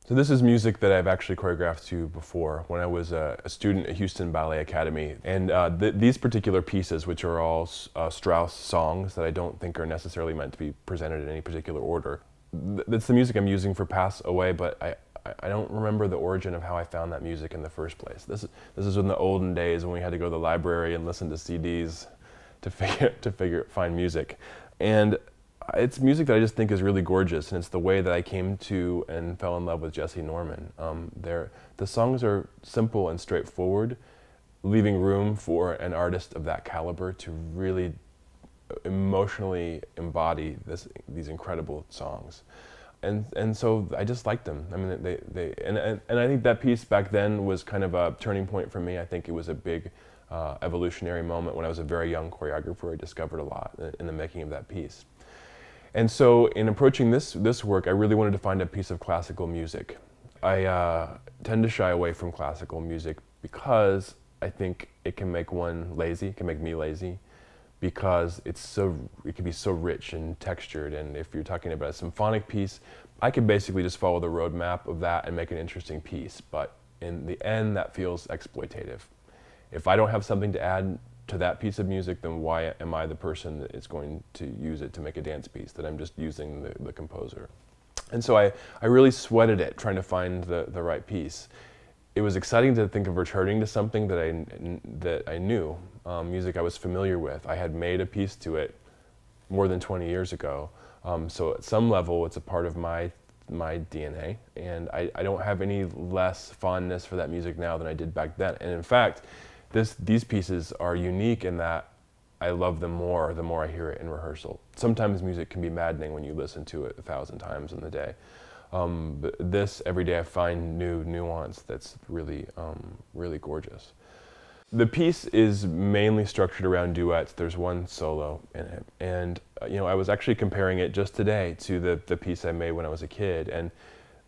So this is music that I've actually choreographed to before when I was a student at Houston Ballet Academy. And these particular pieces, which are all Strauss songs that I don't think are necessarily meant to be presented in any particular order, that's the music I'm using for Pass Away, but I don't remember the origin of how I found that music in the first place. This is in the olden days when we had to go to the library and listen to CDs to find music. And it's music that I just think is really gorgeous, and it's the way that I came to and fell in love with Jesse Norman. The songs are simple and straightforward, leaving room for an artist of that caliber to really emotionally embody these incredible songs. And so I just liked them. I mean, and I think that piece back then was kind of a turning point for me. I think it was a big evolutionary moment when I was a very young choreographer. I discovered a lot in the making of that piece. And so in approaching this work, I really wanted to find a piece of classical music. I tend to shy away from classical music because I think it can make one lazy, it can make me lazy, because it can be so rich and textured. And if you're talking about a symphonic piece, I could basically just follow the roadmap of that and make an interesting piece. But in the end, that feels exploitative. If I don't have something to add to that piece of music, then why am I the person that is going to use it to make a dance piece, that I'm just using the composer? And so I really sweated it, trying to find the right piece. It was exciting to think of returning to something that I knew, music I was familiar with. I had made a piece to it more than 20 years ago, so at some level it's a part of my DNA, and I don't have any less fondness for that music now than I did back then. And in fact, these pieces are unique in that I love them more the more I hear it in rehearsal. Sometimes music can be maddening when you listen to it 1,000 times in the day. But this, every day I find new nuance that's really, really gorgeous. The piece is mainly structured around duets. There's one solo in it. And I was actually comparing it just today to the piece I made when I was a kid. And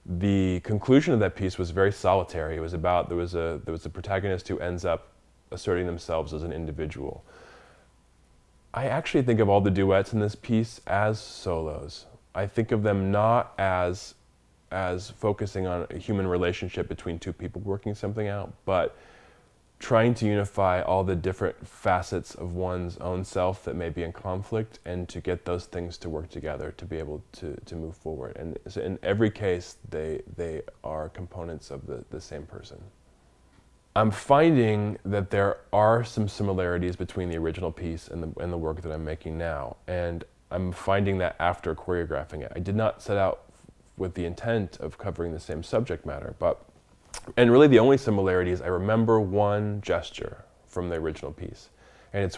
the conclusion of that piece was very solitary. It was about, there was a protagonist who ends up asserting themselves as an individual. I actually think of all the duets in this piece as solos. I think of them not as focusing on a human relationship between two people working something out, but trying to unify all the different facets of one's own self that may be in conflict, and to get those things to work together to be able to move forward. And so in every case, they are components of the same person. I'm finding that there are some similarities between the original piece and the work that I'm making now, and I'm finding that after choreographing it. I did not set out with the intent of covering the same subject matter, and really the only similarity is I remember one gesture from the original piece, and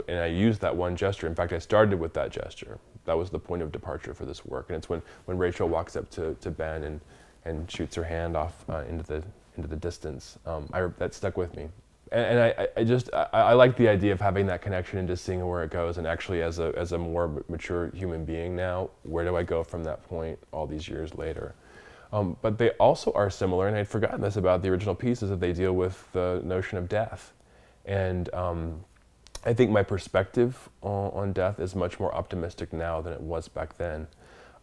I used that one gesture. In fact, I started with that gesture. That was the point of departure for this work, and it's when Rachel walks up to Ben and shoots her hand off into the distance. That stuck with me. And I like the idea of having that connection and just seeing where it goes. And actually, as a more mature human being now, where do I go from that point all these years later? But they also are similar, and I'd forgotten this about the original piece, is that they deal with the notion of death. And I think my perspective on death is much more optimistic now than it was back then.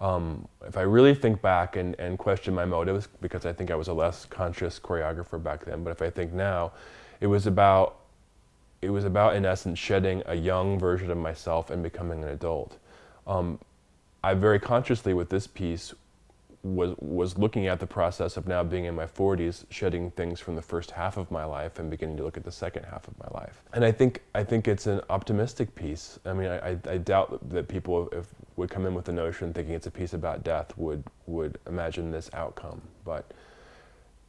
If I really think back and question my motives, because I think I was a less conscious choreographer back then, but if I think now, it was about in essence shedding a young version of myself and becoming an adult. I very consciously with this piece was looking at the process of now being in my 40s, shedding things from the first half of my life and beginning to look at the second half of my life. And I think it's an optimistic piece. I mean, I doubt that people would come in with the notion thinking it's a piece about death would imagine this outcome. But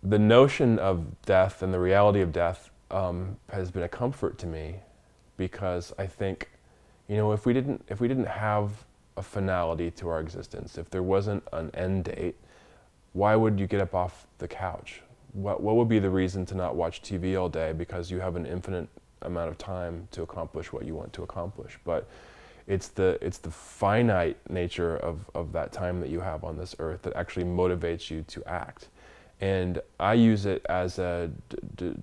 the notion of death and the reality of death has been a comfort to me, because I think, if we didn't have a finality to our existence, if there wasn't an end date, why would you get up off the couch? What would be the reason to not watch TV all day? Because you have an infinite amount of time to accomplish what you want to accomplish. But it's the finite nature of that time that you have on this earth that actually motivates you to act. And I use it as a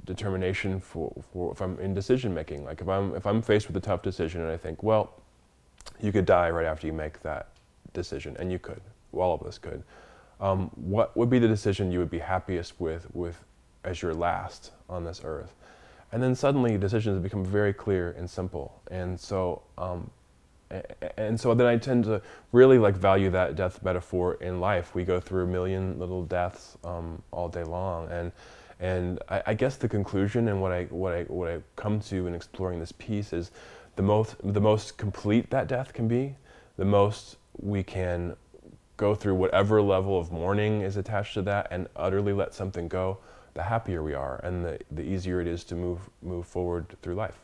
determination for if I'm in decision making. Like if I'm faced with a tough decision and I think, well, you could die right after you make that decision, and you could, all of us could. what would be the decision you would be happiest with as your last on this earth? And then suddenly decisions become very clear and simple. And so then I tend to really like value that death metaphor in life. We go through a million little deaths all day long, and I guess the conclusion and what I come to in exploring this piece is the most complete that death can be, the most we can go through whatever level of mourning is attached to that and utterly let something go, the happier we are and the easier it is to move forward through life.